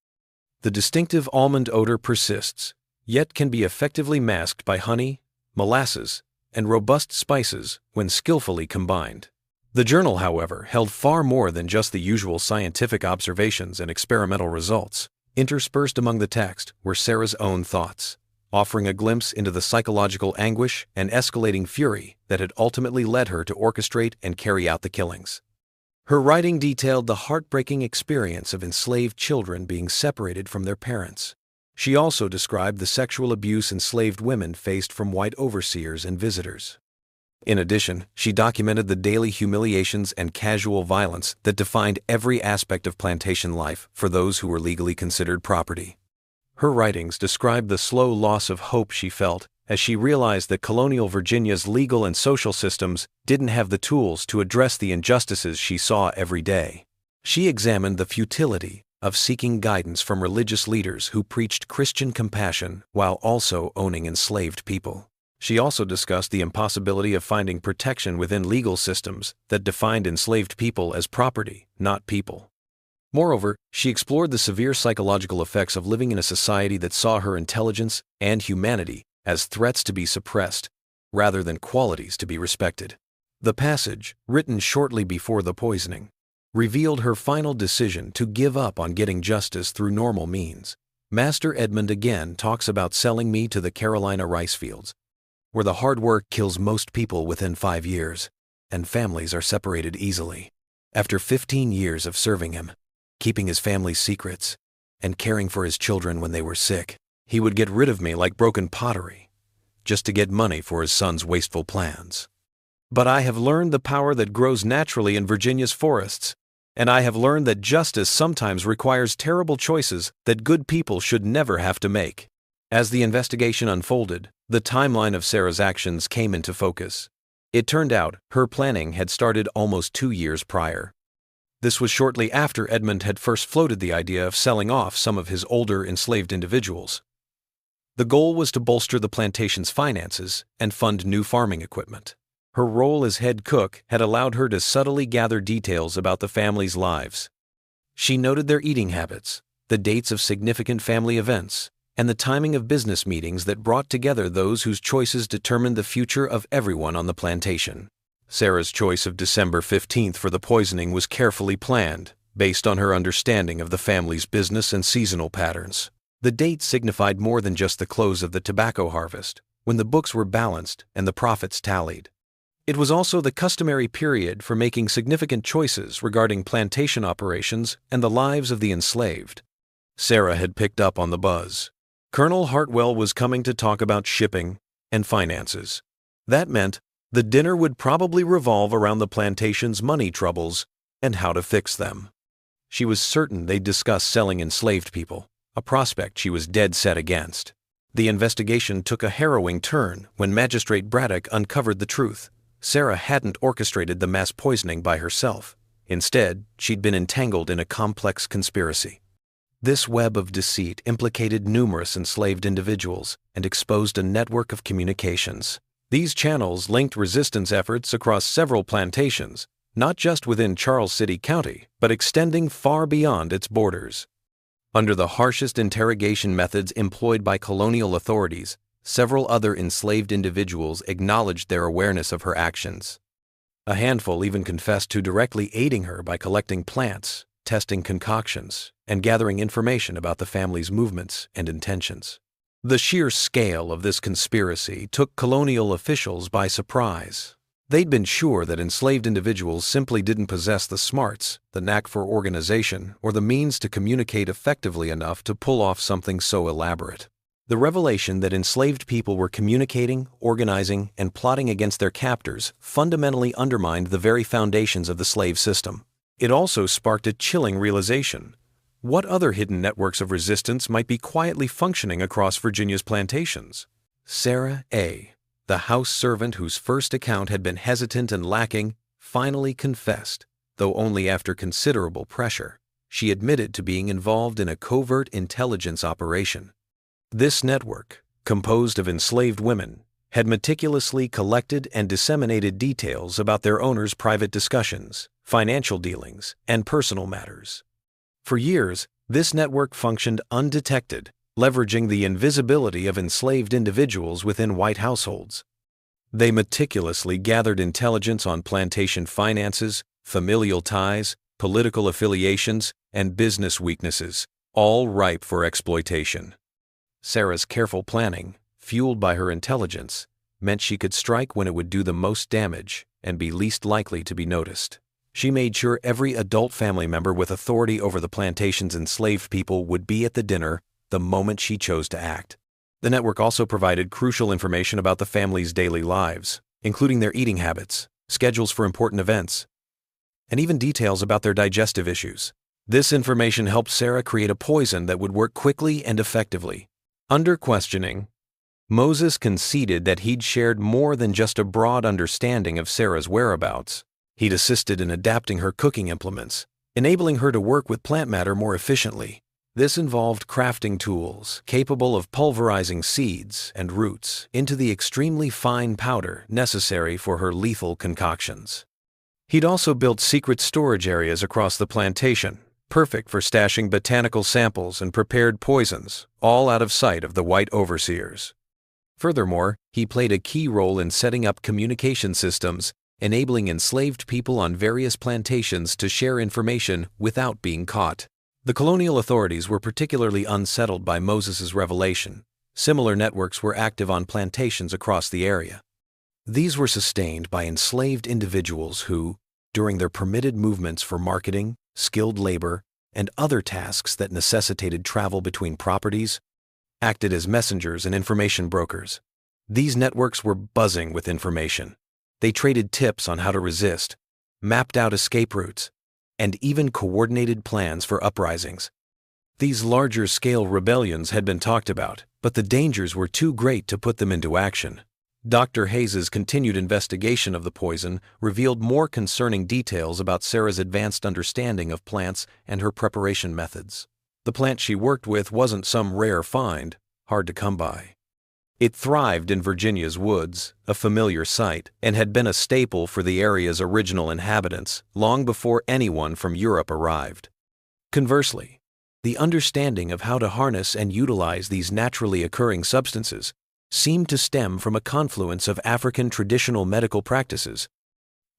The distinctive almond odor persists, yet can be effectively masked by honey, molasses, and robust spices when skillfully combined. The journal, however, held far more than just the usual scientific observations and experimental results. Interspersed among the text were Sarah's own thoughts, offering a glimpse into the psychological anguish and escalating fury that had ultimately led her to orchestrate and carry out the killings. Her writing detailed the heartbreaking experience of enslaved children being separated from their parents. She also described the sexual abuse enslaved women faced from white overseers and visitors. In addition, she documented the daily humiliations and casual violence that defined every aspect of plantation life for those who were legally considered property. Her writings described the slow loss of hope she felt as she realized that colonial Virginia's legal and social systems didn't have the tools to address the injustices she saw every day. She examined the futility of seeking guidance from religious leaders who preached Christian compassion while also owning enslaved people. She also discussed the impossibility of finding protection within legal systems that defined enslaved people as property, not people. Moreover, she explored the severe psychological effects of living in a society that saw her intelligence and humanity as threats to be suppressed, rather than qualities to be respected. The passage, written shortly before the poisoning, revealed her final decision to give up on getting justice through normal means. Master Edmund again talks about selling me to the Carolina rice fields, where the hard work kills most people within 5 years, and families are separated easily. After 15 years of serving him, keeping his family's secrets, and caring for his children when they were sick, he would get rid of me like broken pottery, just to get money for his son's wasteful plans. But I have learned the power that grows naturally in Virginia's forests, and I have learned that justice sometimes requires terrible choices that good people should never have to make. As the investigation unfolded, the timeline of Sarah's actions came into focus. It turned out her planning had started almost 2 years prior. This was shortly after Edmund had first floated the idea of selling off some of his older enslaved individuals. The goal was to bolster the plantation's finances and fund new farming equipment. Her role as head cook had allowed her to subtly gather details about the family's lives. She noted their eating habits, the dates of significant family events, and the timing of business meetings that brought together those whose choices determined the future of everyone on the plantation. Sarah's choice of December 15th for the poisoning was carefully planned, based on her understanding of the family's business and seasonal patterns. The date signified more than just the close of the tobacco harvest, when the books were balanced and the profits tallied. It was also the customary period for making significant choices regarding plantation operations and the lives of the enslaved. Sarah had picked up on the buzz. Colonel Hartwell was coming to talk about shipping and finances. That meant the dinner would probably revolve around the plantation's money troubles and how to fix them. She was certain they'd discuss selling enslaved people, a prospect she was dead set against. The investigation took a harrowing turn when Magistrate Braddock uncovered the truth. Sarah hadn't orchestrated the mass poisoning by herself. Instead, she'd been entangled in a complex conspiracy. This web of deceit implicated numerous enslaved individuals and exposed a network of communications. These channels linked resistance efforts across several plantations, not just within Charles City County, but extending far beyond its borders. Under the harshest interrogation methods employed by colonial authorities, several other enslaved individuals acknowledged their awareness of her actions. A handful even confessed to directly aiding her by collecting plants, testing concoctions, and gathering information about the family's movements and intentions. The sheer scale of this conspiracy took colonial officials by surprise. They'd been sure that enslaved individuals simply didn't possess the smarts, the knack for organization, or the means to communicate effectively enough to pull off something so elaborate. The revelation that enslaved people were communicating, organizing, and plotting against their captors fundamentally undermined the very foundations of the slave system. It also sparked a chilling realization. What other hidden networks of resistance might be quietly functioning across Virginia's plantations? Sarah A., the house servant whose first account had been hesitant and lacking, finally confessed, though only after considerable pressure. She admitted to being involved in a covert intelligence operation. This network, composed of enslaved women, had meticulously collected and disseminated details about their owners' private discussions, financial dealings, and personal matters. For years, this network functioned undetected, leveraging the invisibility of enslaved individuals within white households. They meticulously gathered intelligence on plantation finances, familial ties, political affiliations, and business weaknesses, all ripe for exploitation. Sarah's careful planning, fueled by her intelligence, meant she could strike when it would do the most damage and be least likely to be noticed. She made sure every adult family member with authority over the plantation's enslaved people would be at the dinner the moment she chose to act. The network also provided crucial information about the family's daily lives, including their eating habits, schedules for important events, and even details about their digestive issues. This information helped Sarah create a poison that would work quickly and effectively. Under questioning, Moses conceded that he'd shared more than just a broad understanding of Sarah's whereabouts. He'd assisted in adapting her cooking implements, enabling her to work with plant matter more efficiently. This involved crafting tools capable of pulverizing seeds and roots into the extremely fine powder necessary for her lethal concoctions. He'd also built secret storage areas across the plantation, perfect for stashing botanical samples and prepared poisons, all out of sight of the white overseers. Furthermore, he played a key role in setting up communication systems, enabling enslaved people on various plantations to share information without being caught. The colonial authorities were particularly unsettled by Moses's revelation. Similar networks were active on plantations across the area. These were sustained by enslaved individuals who, during their permitted movements for marketing, skilled labor, and other tasks that necessitated travel between properties, acted as messengers and information brokers. These networks were buzzing with information. They traded tips on how to resist, mapped out escape routes, and even coordinated plans for uprisings. These larger-scale rebellions had been talked about, but the dangers were too great to put them into action. Dr. Hayes's continued investigation of the poison revealed more concerning details about Sarah's advanced understanding of plants and her preparation methods. The plant she worked with wasn't some rare find, hard to come by. It thrived in Virginia's woods, a familiar sight, and had been a staple for the area's original inhabitants long before anyone from Europe arrived. Conversely, The understanding of how to harness and utilize these naturally occurring substances seemed to stem from a confluence of African traditional medical practices,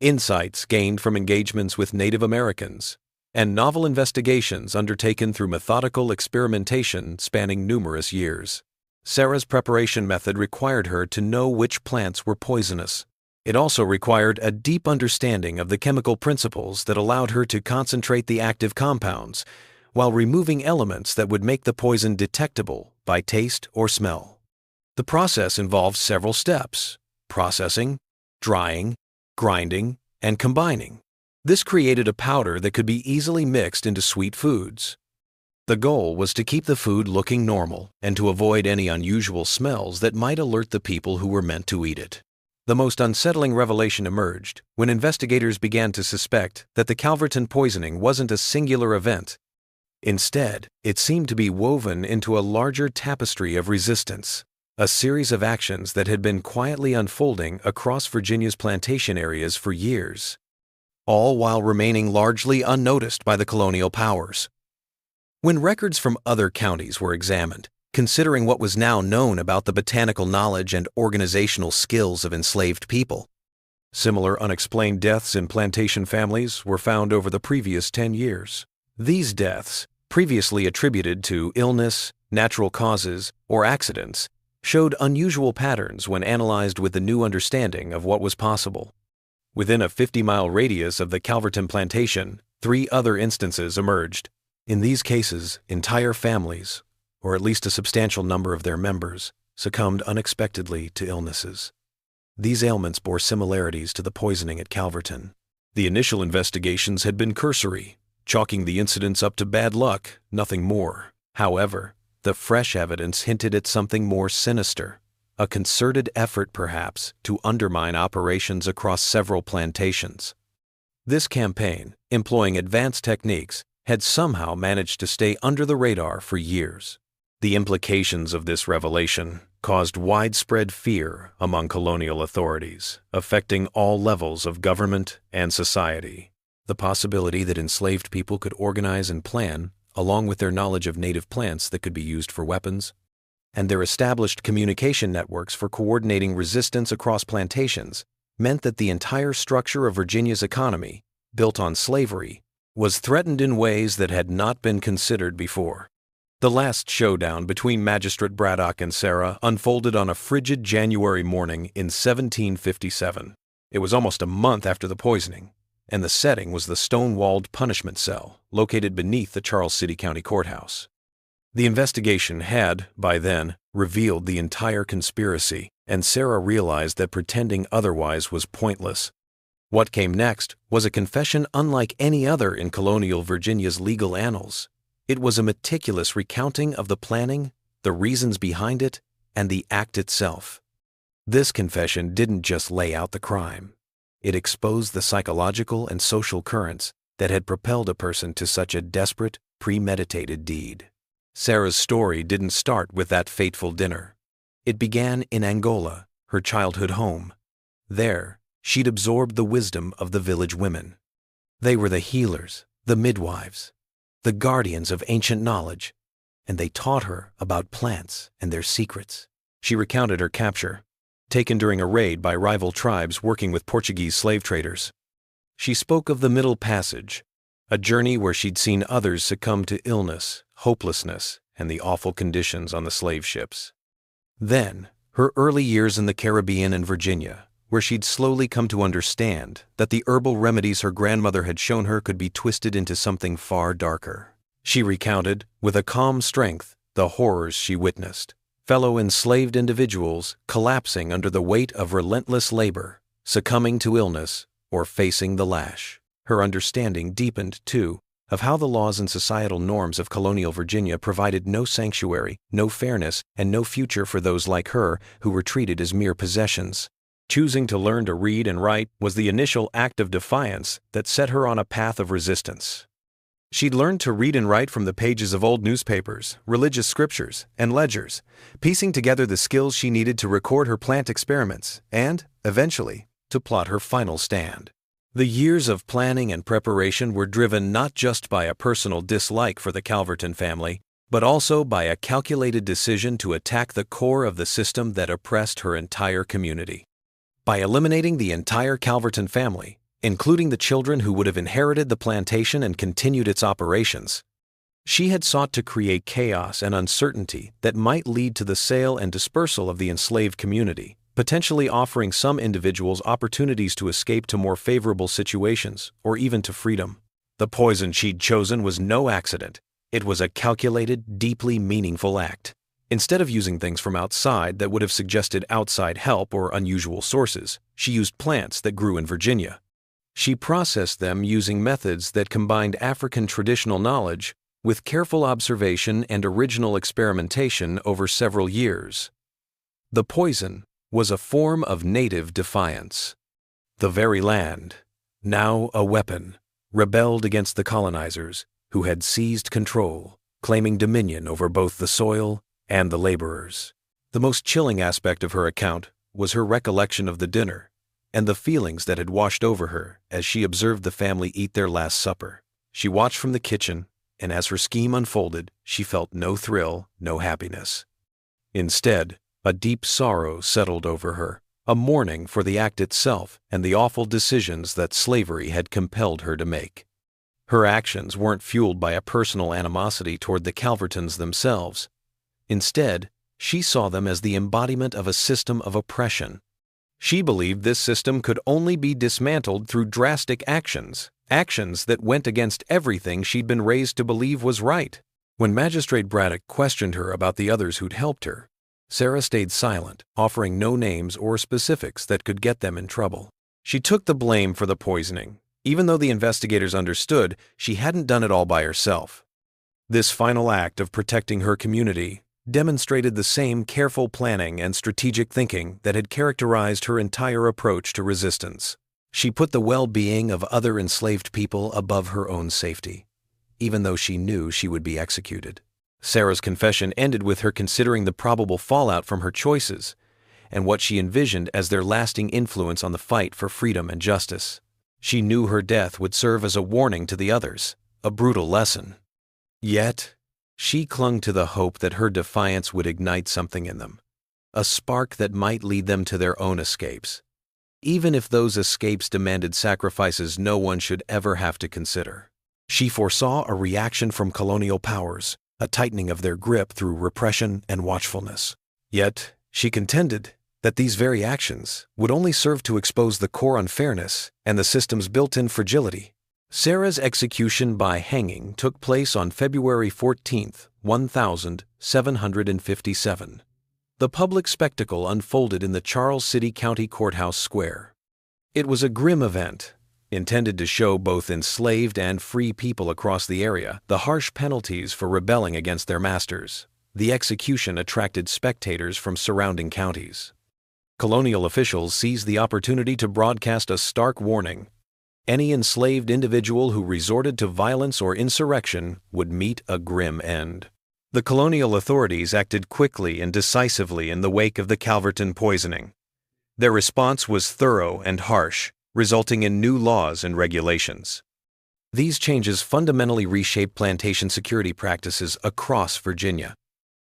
insights gained from engagements with Native Americans, and novel investigations undertaken through methodical experimentation spanning numerous years. Sarah's preparation method required her to know which plants were poisonous. It also required a deep understanding of the chemical principles that allowed her to concentrate the active compounds while removing elements that would make the poison detectable by taste or smell. The process involved several steps: processing, drying, grinding, and combining. This created a powder that could be easily mixed into sweet foods. The goal was to keep the food looking normal and to avoid any unusual smells that might alert the people who were meant to eat it. The most unsettling revelation emerged when investigators began to suspect that the Calverton poisoning wasn't a singular event. Instead, it seemed to be woven into a larger tapestry of resistance, a series of actions that had been quietly unfolding across Virginia's plantation areas for years, all while remaining largely unnoticed by the colonial powers. When records from other counties were examined, considering what was now known about the botanical knowledge and organizational skills of enslaved people, similar unexplained deaths in plantation families were found over the previous 10 years. These deaths, previously attributed to illness, natural causes, or accidents, showed unusual patterns when analyzed with the new understanding of what was possible. Within a 50-mile radius of the Calverton plantation, 3 other instances emerged. In these cases, entire families, or at least a substantial number of their members, succumbed unexpectedly to illnesses. These ailments bore similarities to the poisoning at Calverton. The initial investigations had been cursory, chalking the incidents up to bad luck, nothing more. However, the fresh evidence hinted at something more sinister, a concerted effort perhaps to undermine operations across several plantations. This campaign, employing advanced techniques, had somehow managed to stay under the radar for years. The implications of this revelation caused widespread fear among colonial authorities, affecting all levels of government and society. The possibility that enslaved people could organize and plan, along with their knowledge of native plants that could be used for weapons, and their established communication networks for coordinating resistance across plantations, meant that the entire structure of Virginia's economy, built on slavery, was threatened in ways that had not been considered before. The last showdown between Magistrate Braddock and Sarah unfolded on a frigid January morning in 1757. It was almost a month after the poisoning, and the setting was the stone-walled punishment cell located beneath the Charles City County Courthouse. The investigation had, by then, revealed the entire conspiracy, and Sarah realized that pretending otherwise was pointless. What came next was a confession unlike any other in colonial Virginia's legal annals. It was a meticulous recounting of the planning, the reasons behind it, and the act itself. This confession didn't just lay out the crime. It exposed the psychological and social currents that had propelled a person to such a desperate, premeditated deed. Sarah's story didn't start with that fateful dinner. It began in Angola, her childhood home. There, she'd absorbed the wisdom of the village women. They were the healers, the midwives, the guardians of ancient knowledge, and they taught her about plants and their secrets. She recounted her capture, taken during a raid by rival tribes working with Portuguese slave traders. She spoke of the Middle Passage, a journey where she'd seen others succumb to illness, hopelessness, and the awful conditions on the slave ships. Then, her early years in the Caribbean and Virginia, where she'd slowly come to understand that the herbal remedies her grandmother had shown her could be twisted into something far darker. She recounted, with a calm strength, the horrors she witnessed. Fellow enslaved individuals collapsing under the weight of relentless labor, succumbing to illness, or facing the lash. Her understanding deepened, too, of how the laws and societal norms of colonial Virginia provided no sanctuary, no fairness, and no future for those like her who were treated as mere possessions. Choosing to learn to read and write was the initial act of defiance that set her on a path of resistance. She'd learned to read and write from the pages of old newspapers, religious scriptures, and ledgers, piecing together the skills she needed to record her plant experiments and, eventually, to plot her final stand. The years of planning and preparation were driven not just by a personal dislike for the Calverton family, but also by a calculated decision to attack the core of the system that oppressed her entire community. By eliminating the entire Calverton family, including the children who would have inherited the plantation and continued its operations, she had sought to create chaos and uncertainty that might lead to the sale and dispersal of the enslaved community, potentially offering some individuals opportunities to escape to more favorable situations or even to freedom. The poison she'd chosen was no accident. It was a calculated, deeply meaningful act. Instead of using things from outside that would have suggested outside help or unusual sources, she used plants that grew in Virginia. She processed them using methods that combined African traditional knowledge with careful observation and original experimentation over several years. The poison was a form of native defiance. The very land, now a weapon, rebelled against the colonizers who had seized control, claiming dominion over both the soil and the laborers. The most chilling aspect of her account was her recollection of the dinner and the feelings that had washed over her as she observed the family eat their last supper. She watched from the kitchen, and as her scheme unfolded, she felt no thrill, no happiness. Instead, a deep sorrow settled over her, a mourning for the act itself and the awful decisions that slavery had compelled her to make. Her actions weren't fueled by a personal animosity toward the Calvertons themselves. Instead, she saw them as the embodiment of a system of oppression. She believed this system could only be dismantled through drastic actions that went against everything she'd been raised to believe was right. When Magistrate Braddock questioned her about the others who'd helped her, Sarah stayed silent, offering no names or specifics that could get them in trouble. She took the blame for the poisoning, even though the investigators understood she hadn't done it all by herself. This final act of protecting her community demonstrated the same careful planning and strategic thinking that had characterized her entire approach to resistance. She put the well-being of other enslaved people above her own safety, even though she knew she would be executed. Sarah's confession ended with her considering the probable fallout from her choices and what she envisioned as their lasting influence on the fight for freedom and justice. She knew her death would serve as a warning to the others, a brutal lesson. Yet, she clung to the hope that her defiance would ignite something in them, a spark that might lead them to their own escapes, even if those escapes demanded sacrifices no one should ever have to consider. She foresaw a reaction from colonial powers, a tightening of their grip through repression and watchfulness. Yet, she contended that these very actions would only serve to expose the core unfairness and the system's built-in fragility. Sarah's execution by hanging took place on February 14, 1757. The public spectacle unfolded in the Charles City County Courthouse Square. It was a grim event, intended to show both enslaved and free people across the area the harsh penalties for rebelling against their masters. The execution attracted spectators from surrounding counties. Colonial officials seized the opportunity to broadcast a stark warning. Any enslaved individual who resorted to violence or insurrection would meet a grim end. The colonial authorities acted quickly and decisively in the wake of the Calverton poisoning. Their response was thorough and harsh, resulting in new laws and regulations. These changes fundamentally reshaped plantation security practices across Virginia.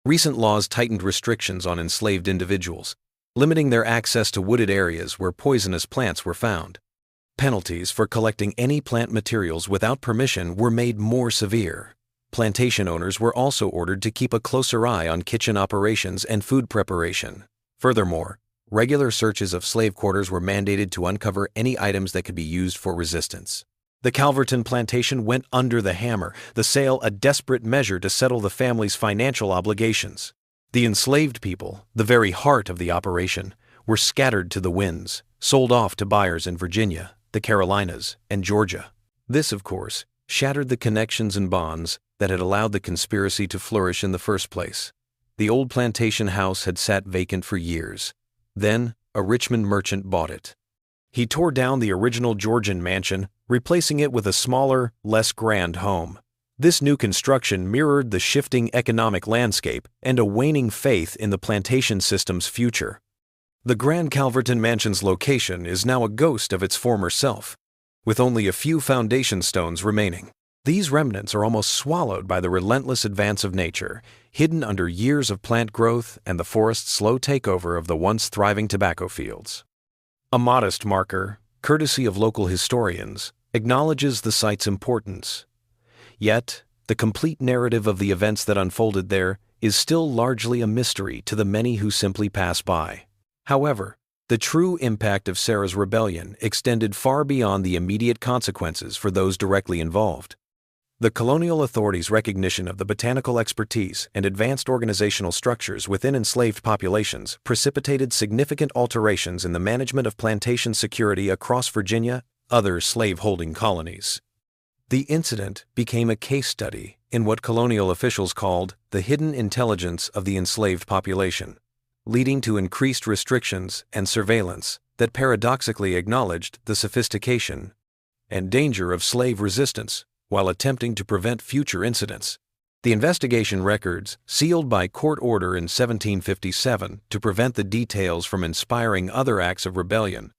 Recent laws tightened restrictions on enslaved individuals, limiting their access to wooded areas where poisonous plants were found. Penalties for collecting any plant materials without permission were made more severe. Plantation owners were also ordered to keep a closer eye on kitchen operations and food preparation. Furthermore, regular searches of slave quarters were mandated to uncover any items that could be used for resistance. The Calverton plantation went under the hammer, the sale a desperate measure to settle the family's financial obligations. The enslaved people, the very heart of the operation, were scattered to the winds, sold off to buyers in Virginia, the Carolinas, and Georgia. This, of course, shattered the connections and bonds that had allowed the conspiracy to flourish in the first place. The old plantation house had sat vacant for years. Then, a Richmond merchant bought it. He tore down the original Georgian mansion, replacing it with a smaller, less grand home. This new construction mirrored the shifting economic landscape and a waning faith in the plantation system's future. The Grand Calverton Mansion's location is now a ghost of its former self. with only a few foundation stones remaining. These remnants are almost swallowed by the relentless advance of nature, hidden under years of plant growth and the forest's slow takeover of the once thriving tobacco fields. A modest marker, courtesy of local historians, acknowledges the site's importance. Yet, the complete narrative of the events that unfolded there is still largely a mystery to the many who simply pass by. However, the true impact of Sarah's rebellion extended far beyond the immediate consequences for those directly involved. The colonial authorities' recognition of the botanical expertise and advanced organizational structures within enslaved populations precipitated significant alterations in the management of plantation security across Virginia, other slave-holding colonies. The incident became a case study in what colonial officials called the hidden intelligence of the enslaved population, leading to increased restrictions and surveillance that paradoxically acknowledged the sophistication and danger of slave resistance while attempting to prevent future incidents. The investigation records, sealed by court order in 1757 to prevent the details from inspiring other acts of rebellion,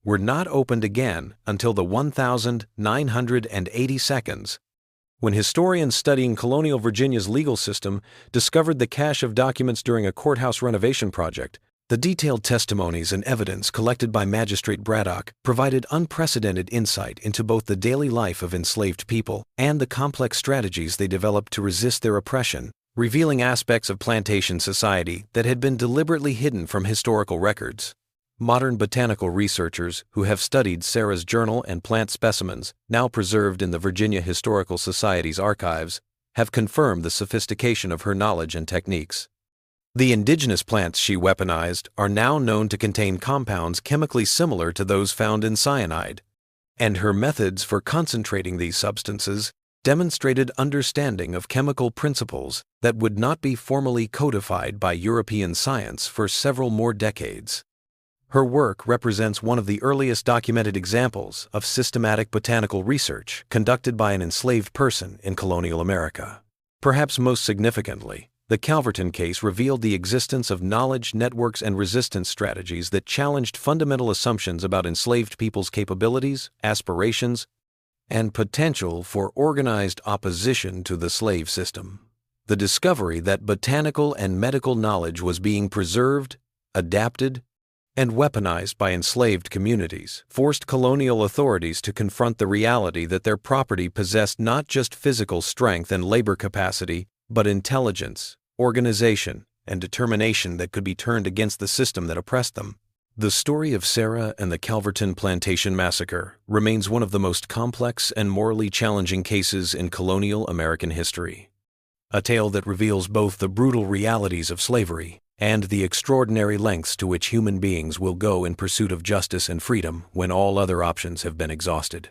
were not opened again until the 1982nd, when historians studying colonial Virginia's legal system discovered the cache of documents during a courthouse renovation project. The detailed testimonies and evidence collected by Magistrate Braddock provided unprecedented insight into both the daily life of enslaved people and the complex strategies they developed to resist their oppression, revealing aspects of plantation society that had been deliberately hidden from historical records. Modern botanical researchers who have studied Sarah's journal and plant specimens, now preserved in the Virginia Historical Society's archives, have confirmed the sophistication of her knowledge and techniques. The indigenous plants she weaponized are now known to contain compounds chemically similar to those found in cyanide, and her methods for concentrating these substances demonstrated understanding of chemical principles that would not be formally codified by European science for several more decades. Her work represents one of the earliest documented examples of systematic botanical research conducted by an enslaved person in colonial America. Perhaps most significantly, the Calverton case revealed the existence of knowledge networks and resistance strategies that challenged fundamental assumptions about enslaved people's capabilities, aspirations, and potential for organized opposition to the slave system. The discovery that botanical and medical knowledge was being preserved, adapted, and weaponized by enslaved communities forced colonial authorities to confront the reality that their property possessed not just physical strength and labor capacity, but intelligence, organization, and determination that could be turned against the system that oppressed them. The story of Sarah and the Calverton Plantation Massacre remains one of the most complex and morally challenging cases in colonial American history. A tale that reveals both the brutal realities of slavery and the extraordinary lengths to which human beings will go in pursuit of justice and freedom when all other options have been exhausted.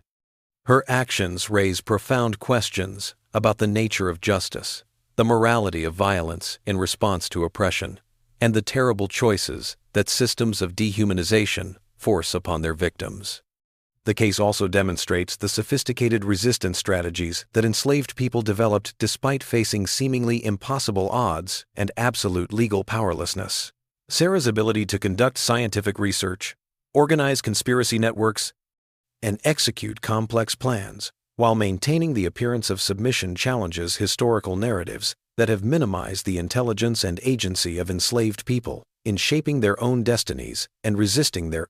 Her actions raise profound questions about the nature of justice, the morality of violence in response to oppression, and the terrible choices that systems of dehumanization force upon their victims. The case also demonstrates the sophisticated resistance strategies that enslaved people developed despite facing seemingly impossible odds and absolute legal powerlessness. Sarah's ability to conduct scientific research, organize conspiracy networks, and execute complex plans while maintaining the appearance of submission challenges historical narratives that have minimized the intelligence and agency of enslaved people in shaping their own destinies and resisting their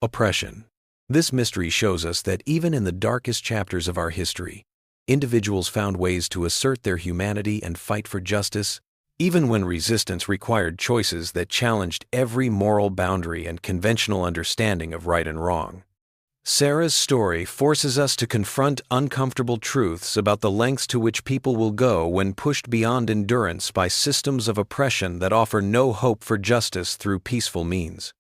oppression. This mystery shows us that even in the darkest chapters of our history, individuals found ways to assert their humanity and fight for justice, even when resistance required choices that challenged every moral boundary and conventional understanding of right and wrong. Sarah's story forces us to confront uncomfortable truths about the lengths to which people will go when pushed beyond endurance by systems of oppression that offer no hope for justice through peaceful means.